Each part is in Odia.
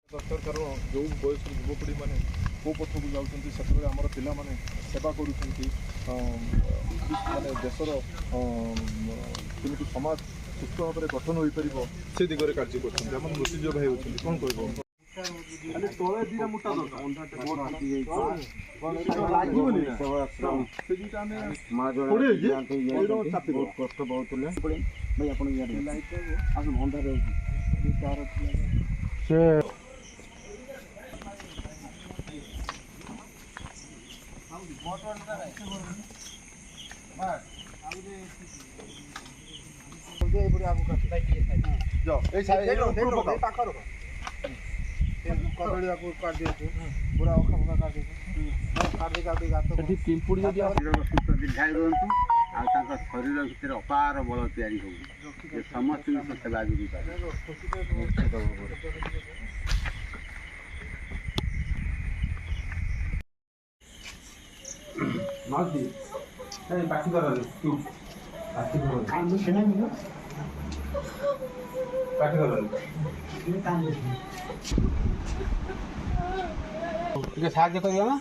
सरकार जो बयस युवपीढ़ी मैंने कौ पथ को जाऊँच से आम पाने सेवा कर देशर कमी समाज सुस्थ भाव में गठन हो पार से दिगरे कार्य कर मृत्युंजय भाई होती कौन कह कष्ट बहुत पिंपुड़ी दीर्घायु रुहतु शरीर भितर अपार बल तैयारी हो समस्त सेवा जोगी पारे ଟିକେ ସାହାଯ୍ୟ କରିବ ନା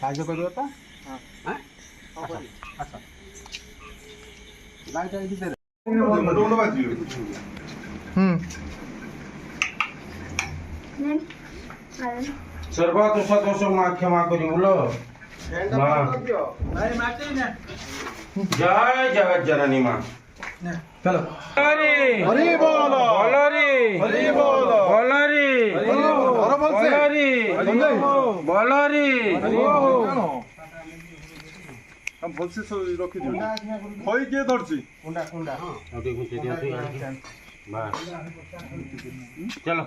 ସାହାଯ୍ୟ କରିବ ତ ଲାଇଟ୍ ଏଇଠି ଦେ सर्वदोष दोष माँ क्षमा करी बोलो जय जगत जननी माँ चलो हरि बोल बोलरी हरि बोल बोलरी बोलरी हम भलसे रखी दियो खई के धरछि चलो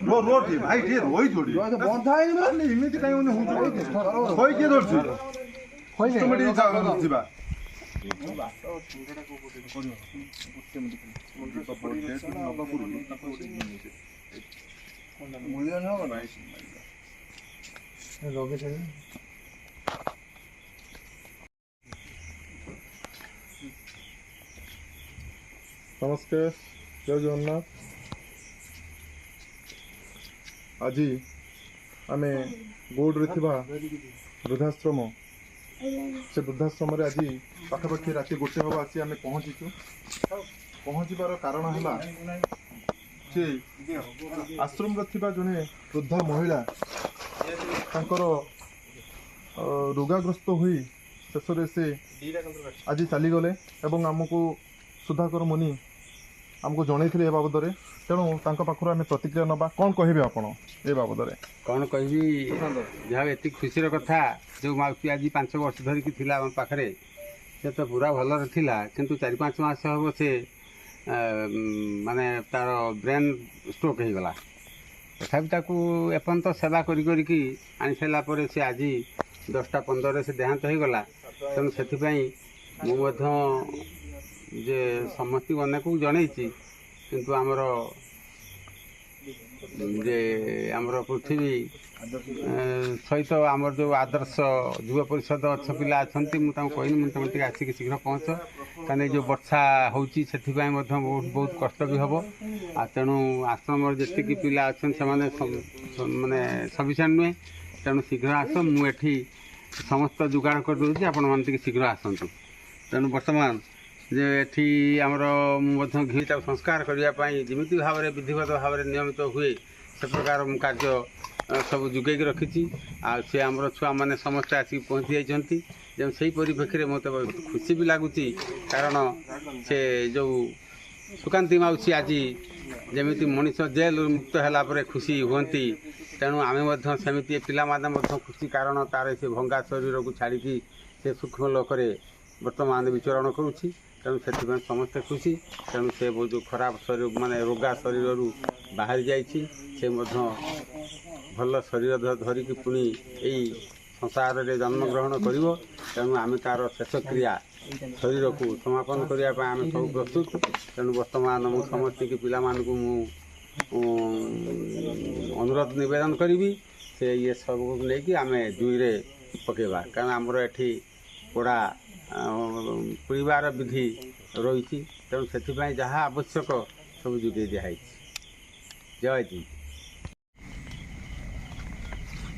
रो रो टी भाई टी रोई जोड़ी बंधा ही नहीं इमिति काई होने हुजु खई के धरछि खई टमाटी जिबा नमस्कार जय जगन्नाथ आज आम गोड्रे वृद्धाश्रम से वृद्धाश्रम आज पाखापाखि राति 1 हम आसी आम पहुँचीचु पहुँचबार कारण है जे आश्रम जड़े वृद्धा महिला रोगाग्रस्त हुई शेष से आज चलीगले आमको सुधाकर मुनि आमको जन ए बाबद तेणु पाखर आम प्रतिक्रिया नवा कौन कहे आपण ए बाबद कौन कह जहाँ ये खुशी कथा जो माउसी आज 5 वर्ष धरिकी थिला आम पाखे से तो पूरा भलर थिला किंतु 4-5 मास हम से माने तार ब्रेन स्ट्रोक हो गला तथापि ताकू एपर्यंत सेवा करी आनी सारा पर से आज 10टा 15 से देहांत हो गला तेणु से जे समस्त अनेक जनईची किंतु आमर जे आमर पृथ्वी सहित आमर जो आदर्श युव परिषद अच्छ पिला अच्छा कहनी मुझे आसिक शीघ्र पहुँच कहीं जो वर्षा होती बहुत कष्ट भी हम आ तेणु आश्रम जी पिला अच्छा से माने सफिशिएंट नुहे तेणु शीघ्र आस मुझे समस्त जुगाड़ कर दूसरी आपण मैंने शीघ्र आसतु तेणु बर्तमान जे एठी आमर घी संस्कार करने जमी भाव में विधिवत भाव में नियमित हुए से प्रकार कार्य सब जुगेक रखी सी आमर छुआ मैंने समस्त आसिक पहुँची जाती जब से परिप्रेक्षी में मत खुशी भी लगुच कारण से जो सुकांती माउसी आज जमी मनीष जेल मुक्त है खुशी हमें तेणु आम सेमती पिला खुशी कारण तार से भंगा शरीर को छाड़ी से सूक्ष्म लोकरे बर्तमान विचरण करुँची तेणु से समस्ते खुशी तेणु से जो खराब शरीर माने रोगा शरीर बाहरी जाइए से भल शरीर धरिकी पुणी यही संसार में जन्मग्रहण कर तेणु आम तार शेषक्रिया शरीर को समापन करने आम सब प्रस्तुत तेणु बर्तमान मु समस्त की पिला अनुरोध नवेदन करी से ये सब लेकिन आम दुईरे पकेबा कारण आमर एठी पड़ा परिवार विधि रही तेणु से जहाँ आवश्यक सब जुगे दिखाई जय जी।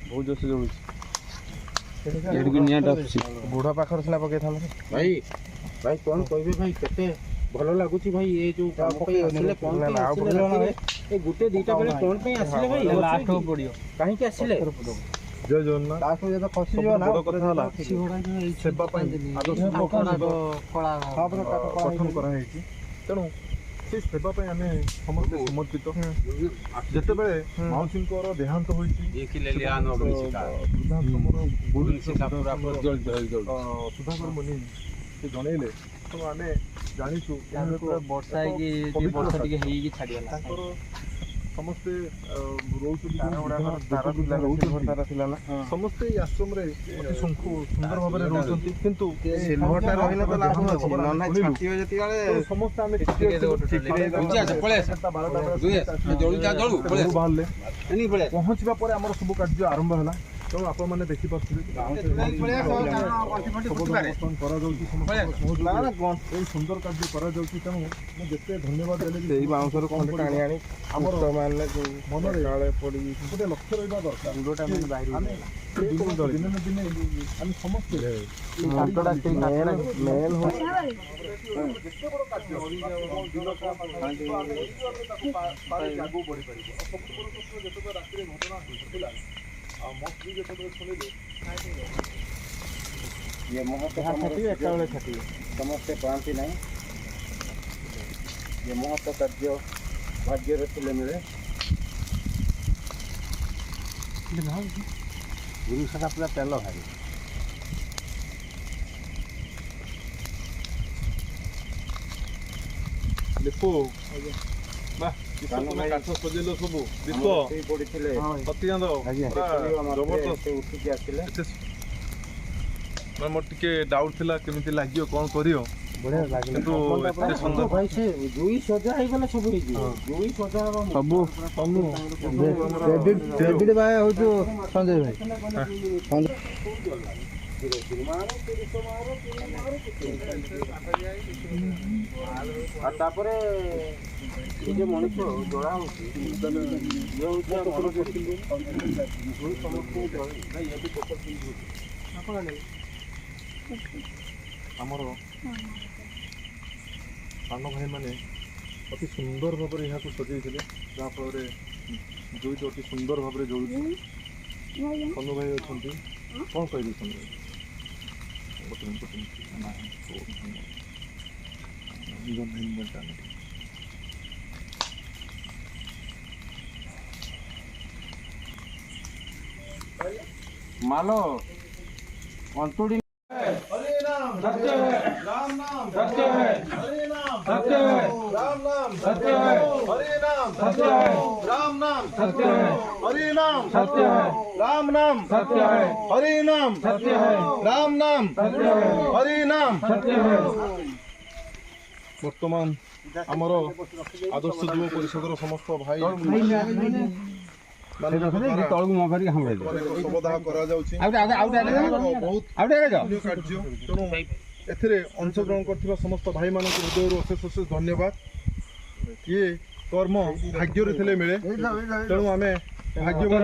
ବହୁତ ଜୋରସେ ଜଳୁଛି। ଏଠିକି ନିଆଁଟା ଆସୁଛି। ବୁଢ଼ା ପାଖରେ ସିନା ପକେଇଥାନ୍ତେ। ଭାଇ ଭାଇ କଣ କହିବେ ଭାଇ କେତେ ଭଲ ଲାଗୁଛି ଭାଇ ଏ ଯୋଉ କାମ ପାଇଁ ଆସିଲେ କଣ ପାଇଁ ଆସିଲେ ରାତିରେ? ଏ ଗୋଟେ ଦିଟା ବେଳେ କଣ ପାଇଁ ଆସିଲେ ଭାଇ ଲାଷ୍ଟକୁ ପଡିବ କାହିଁକି ଆସିଲେ? ଜୟ ଜଗନ୍ନାଥ। ଖସିଯିବ ନା ବଡ଼ କଥା ହେଲା ସେବା ପାଇଁ ଆଦର୍ଶ ଗଠନ କରାଯାଇଛି। ତେଣୁ ସେ ସେବା ପାଇଁ ଆମେ ସମସ୍ତେ ସମର୍ପିତ। ଯେତେବେଳେ ମାଉସୀଙ୍କର ଦେହାନ୍ତ ହୋଇଛି ବୃଦ୍ଧାଶ୍ରମର ସୁଧାକର ମୁନି ସେ ଜଣେଇଲେ। ତେଣୁ ଆମେ ଜାଣିଛୁ ବର୍ଷା ହେଇକି ବର୍ଷ ଟିକେ ହେଇକି ଛାଡିଗଲା। ତାଙ୍କର ସମସ୍ତେ ରହୁଛନ୍ତି ସମସ୍ତେ ଏଇ ଆଶ୍ରମରେ ଅତି ସୁନ୍ଦର ଭାବରେ ରହୁଛନ୍ତି। କିନ୍ତୁ ସିଲଭରଟା ରହିଲେ ତ ଲାଭ ଅଛି। ନହେଲେ ଛାଟିବ ଯେତିବେଳେ ସମସ୍ତେ ଆମେ ବାହାରିଲେ ପହଞ୍ଚିବା ପରେ ଆମର ସବୁ କାର୍ଯ୍ୟ ଆରମ୍ଭ ହେଲା। ତେଣୁ ଆପଣମାନେ ଦେଖିପାରୁଥିବେ କରାଯାଉଛି ଏଇ ସୁନ୍ଦର କାର୍ଯ୍ୟ କରାଯାଉଛି। ତେଣୁ ମୁଁ ଯେତେ ଧନ୍ୟବାଦ ଦେଲେ ବି ସେଇ ବାଉଁଶରୁ ଖଣ୍ଡେ ଟାଣି ଆଣି ଆମର ମାନେ ମନରେ କାଳେ ପଡି ଗୋଟେ ଲକ୍ଷ୍ୟ ରହିବା ଦରକାର। ଦିନେ ନା ଦିନେ ଆମେ ସମସ୍ତେ ମେନ୍ ହଉଛି ଯେତେ ବଡ଼ କାର୍ଯ୍ୟ ଆଗକୁ ବଢ଼ିପାରିବ। ସବୁଠୁ ପ୍ରଶ୍ନ ଯେତେବେଳେ ରାତିରେ ଘଟଣା ଘଟିଥିଲା ଆଉ ମନ୍ତ୍ରୀ ଯେତେବେଳେ ଶୁଣିଲେ ଇଏ ମହତ୍ଵ ସମସ୍ତେ ପାଆନ୍ତି ନାହିଁ। ଏ ମହତ୍ଵ କାର୍ଯ୍ୟ ଭାଗ୍ୟରେ ଥିଲେ ମିଳେ। ଜିନିଷଟା ପୁରା ତେଲ ଭାରି। ଲିପୁ ବା କାଠ ସଜେଇଲ ସବୁ ଦୀପ ପଡ଼ିଥିଲେ ଅତ୍ୟନ୍ତ ଜବରଦସ୍ତ ଉଠିକି ଆସିଲେ। ମୋର ଟିକେ ଡାଉଟ୍ ଥିଲା କେମିତି ଲାଗିବ କ'ଣ କରିବ ବଢିଆ ଲାଗିଲା। କିନ୍ତୁ ଏତେ ସୁନ୍ଦର ଭାଇ ସେ ଜୁଇ ସଜା ହେଇଗଲେ ସବୁ ହେଇଯିବ। ଜୁଇ ସଜା ହବ ସବୁ କ୍ରେଡିଟ୍ ଭାଇ ହଉଛୁ ସଞ୍ଜୟ ଭାଇ। ଆଉ ତାପରେ ଏ ଯୋଉ ମଣିଷ ଜଳା ହଉଛି ଇଏ ହଉଛି ଆମର ସାନ ଭାଇମାନେ ଅତି ସୁନ୍ଦର ଭାବରେ ଏହାକୁ ସଜେଇଥିଲେ। ଯାହାଫଳରେ ଜୁଇଟି ଅତି ସୁନ୍ଦର ଭାବରେ ଜଳୁଛି। ସନୁ ଭାଇ ଅଛନ୍ତି କ'ଣ କହିବି ସନୁ ଭାଇ? ମାଲୋ ଅନ୍ତୁଡ଼ି हरे नाम सत्य है, राम नाम सत्य है, हरे नाम सत्य है, राम नाम सत्य है, हरे नाम सत्य है, राम नाम सत्य है, हरे नाम सत्य है, राम नाम सत्य है, हरे नाम सत्य है, राम नाम सत्य है, हरे नाम सत्य है। ବର୍ତ୍ତମାନ ଆମର ଆଦର୍ଶ ଯୁବ ପରିଷଦର ସମସ୍ତ ଭାଇ ତଳକୁ ମୋ କରିକି ହାମେଇ ଶବଦାହ କରାଯାଉଛି। ବହୁତ କାର୍ଯ୍ୟ। ତେଣୁ ଏଥିରେ ଅଂଶଗ୍ରହଣ କରିଥିବା ସମସ୍ତ ଭାଇମାନଙ୍କୁ ହୃଦୟରୁ ଅଶେଷ ଅଶେଷ ଧନ୍ୟବାଦ। ଇଏ କର୍ମ ଭାଗ୍ୟରେ ଥିଲେ ମିଳେ। ତେଣୁ ଆମେ ଭାଗ୍ୟବାନ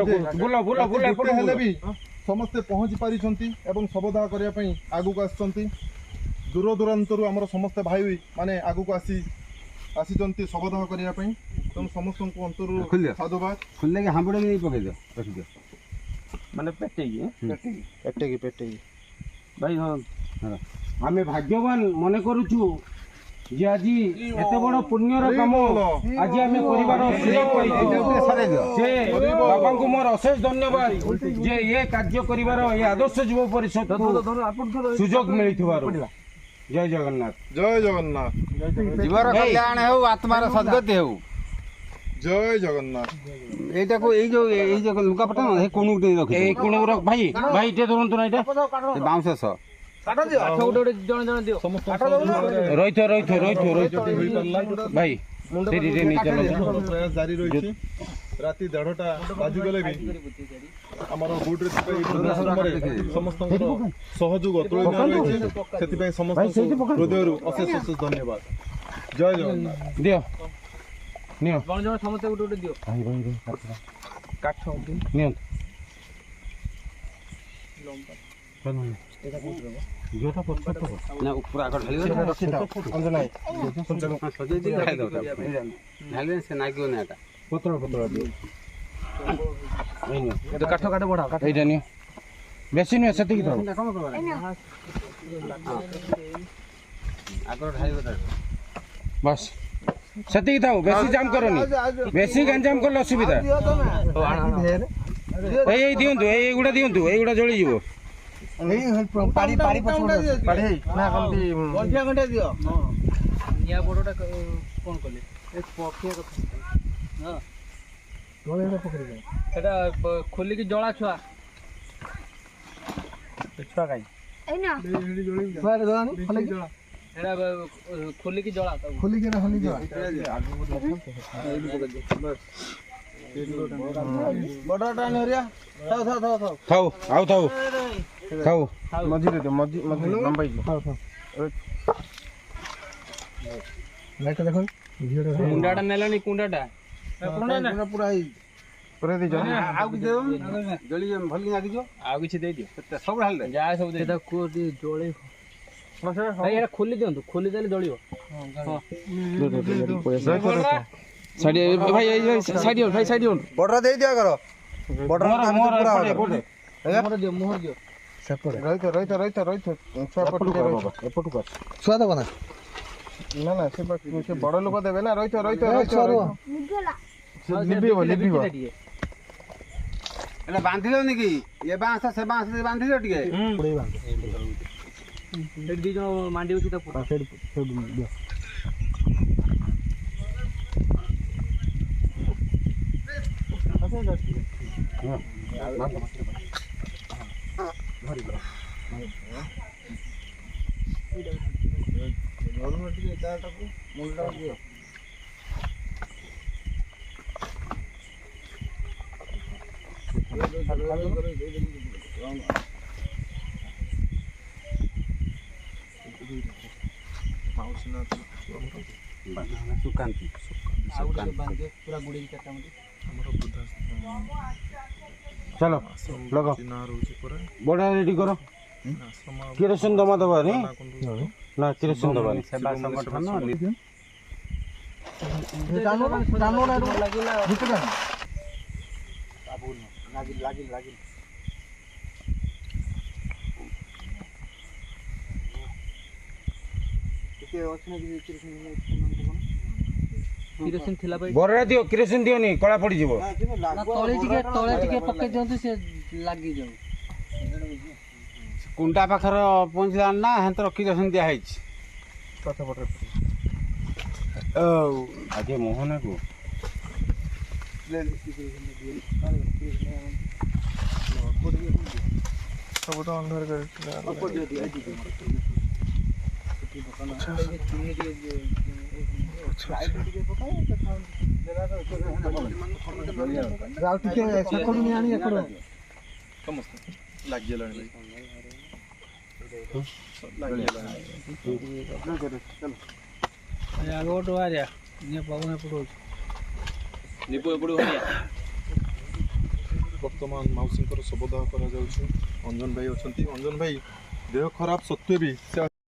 ହେଲେ ବି ସମସ୍ତେ ପହଞ୍ଚି ପାରିଛନ୍ତି ଏବଂ ଶବଦାହ କରିବା ପାଇଁ ଆଗକୁ ଆସିଛନ୍ତି। ଦୂର ଦୂରାନ୍ତରୁ ଆମର ସମସ୍ତ ଭାଇ ମାନେ ଆଗକୁ ଆସିଛନ୍ତି ଶବଦାହ କରିବା ପାଇଁ। ତେଣୁ ସମସ୍ତଙ୍କୁ ଅନ୍ତରରୁ ସାଧୁବାଦ। ଖୋଲିକି ହାମ୍ବୁଡ଼େ ନେଇ ପକେଇଦିଅ ରଖିଦିଅ ମାନେ ପେଟେଇକି ଭାଇ ହଁ ଆମେ ଭାଗ୍ୟବାନ ମନେ କରୁଛୁ ଯେ ଆଜି ଏତେ ବଡ଼ ପୁଣ୍ୟର କାମ ଆଜି ଆମେ କରିବାର ସୁଯୋଗ ପାଇଛୁ। ସେ ବାବାଙ୍କୁ ମୋର ଅଶେଷ ଧନ୍ୟବାଦ ଯେ ଏ କାର୍ଯ୍ୟ କରିବାର ଏ ଆଦର୍ଶ ଯୁବ ପରିଷଦକୁ ସୁଯୋଗ ମିଳିଥିବାରୁ। ଜୟ ଜଗନ୍ନାଥ। ଜୟ ଜଗନ୍ନାଥ। ଜୀବର କଲ୍ୟାଣ ହେଉ, ଆତ୍ମାର ସଦ୍ଗତି ହେଉ। ଜୟ ଜଗନ୍ନାଥ। এইটাকে এই যে লুকাপটা না এই কোণু দিয়ে রাখি এই কোণু ভাই ভাই এটা ধরুন না এটা বাউন্স সহ কাটা দিও আচ্ছা ওটা জনে দিও কাটা দাও রইতো ভাই ସେଠି ନେଇ ଚାଲ। ପ୍ରୟାସ ଜାରି ରହିଛି। ରାତି 1:30ଟା ବାଜିଗଲେ ବି ଆମର ବୁଟରେ ଥିବା ଏହି ବୃଦ୍ଧାଶ୍ରମରେ ସମସ୍ତଙ୍କର ସହଯୋଗ ତୁଳନୀୟ ରହିଛି। ସେଥିପାଇଁ ସମସ୍ତଙ୍କୁ ହୃଦୟରୁ ଅଶେଷ ଅଶେଷ ଧନ୍ୟବାଦ। ଜୟ ଜଗନ୍ନାଥ। ଦିଅ ନିଅ ସମସ୍ତେ ଗୋଟେ ଦିଅ ନିଅନ୍ତୁ। ନା ଉପର ଆଗ ଢାଳିବ ସଜେଇ ଦେଇ ଖାଇଦେବ ଢାଳିଲେ ସେ ନାଗିବନି ଏଟା କାଠ କାଠ ବଢା ଏଇଟା ନିଅ ବେଶୀ ନୁହେଁ ସେତିକି ଥାଉ ଆଗର ଢାଳିବ ତାକୁ ବାସ୍ ସେତିକି ଥାଉ ବେଶୀ ଜାମ୍ କରନି ବେଶୀ ଗଞ୍ଜାମ କଲେ ଅସୁବିଧା ଏଇ ଦିଅନ୍ତୁ ଏଇଗୁଡ଼ା ଦିଅନ୍ତୁ ଏଇଗୁଡ଼ା ଜଳିଯିବ ପାଣି ପାଣି ପାଣି ନା କମତି ଗଣ୍ଠିଆ ଗଣ୍ଠିଆ ଦିଅ ନିଆ ବଡ଼ଟା କ'ଣ କଲେ ଏ ପକ୍ଷିଆ କଥା ହଁ ସେଟା ଖୋଲିକି ଜଳା ଛୁଆ ଛୁଆ କାଇଁ ଛୁଆ ଜଳାନି ସେଟା ଖୋଲିକି ଜଳା ତାକୁ ଖୋଲିକି ନା ଖୋଲିକି ବଡ଼ଟା ନରିଆ ଥାଉ ଥାଉ ଥାଉ ଥାଉ ଥାଉ ଆଉ ଥାଉ ଥାଉ ମଝିରେ ଦିଅ ମଝିରେ ଲମ୍ବାଇ ଥାଉ ଥାଉ ଲାଇଟ୍ ଦେଖ କୁଣ୍ଡାଟା ନେଲାନି କୁଣ୍ଡାଟା ପୁରା ହେଇ ପୁରା ଦେଇ ଆଉ କିଛି ଦେବ ଜଳି ଭଲ ଲାଗିଯିବ ଆଉ କିଛି ଦେଇଦିଅ ସବୁ ଢାଳିଲେ ଯାହା ସବୁ ଦେଇ କୋଉଠି ଜଳେଇ ଭାଇ ଏଟା ଖୋଲି ଦିଅନ୍ତୁ ଖୋଲି ଦେଲେ ଜଳିବ ବଡରା ଦେଇ ଦିଅ କର ବଡରା ମୋହର ଦିଅ ମୋହର ଦିଅ ଛୁଆ ଦେବ ନା ନା ନା ସେ ବଡ ଲୋକ ଦେବେ ନା ରହିଥ ଲିଭିବ ଏଟା ବାନ୍ଧିଲନି କି ଏ ବାଁସ ସେ ବାଁସ ବାନ୍ଧିଲ ଟିକେ ସେଠି ଦି ଜଣ ମାଣ୍ଡି ଅଛି ତା ସୁକାନ୍ତି ପୁରା ଗୁଡେଇ ଚାରିଟା ମତେ ଚାଲ ଲଗ ବଢ଼ିଆ ରେଡି କର କିରୋସିନ ଦମା ଦବାନି ନା କିରୋସିନ ଦବାନି ସେବା ସଂଗଠନ କିରୋସିନ ଥିଲା ଭାଇ ବରଡ଼ା ଦିଅ କିରୋସିନ ଦିଅନି କଳା ପଡ଼ିଯିବ ତଳେ ଟିକେ ପକେଇ ଦିଅନ୍ତୁ ସେ ଲାଗିଯାଉ କୁଣ୍ଡା ପାଖରେ ପହଞ୍ଚିଲାଣି ନା ହେନ୍ତର କିରୋସିନ ଦିଆହେଇଛି ଆଜି ମୋହନାକୁ ସବୁ ତ ଅନ୍ଧାର ଆଉ ଟିକେ ସେକଡ଼ୁ ଆଣି ଏକଡ଼ୁ ଲାଗିଗଲାଣି ଆଗ ଗୋଟେ ବାହାରିଆ ପବନ ଏପଟୁ ଦୀପ ଏପଟୁ ବାହାରିଆ ବର୍ତ୍ତମାନ ମାଉସୀଙ୍କର ଶବଦାହ କରାଯାଉଛି ଅଞ୍ଜନ ଭାଇ ଅଛନ୍ତି ଅଞ୍ଜନ ଭାଇ ଦେହ ଖରାପ ସତ୍ତ୍ୱେ ବି ସେ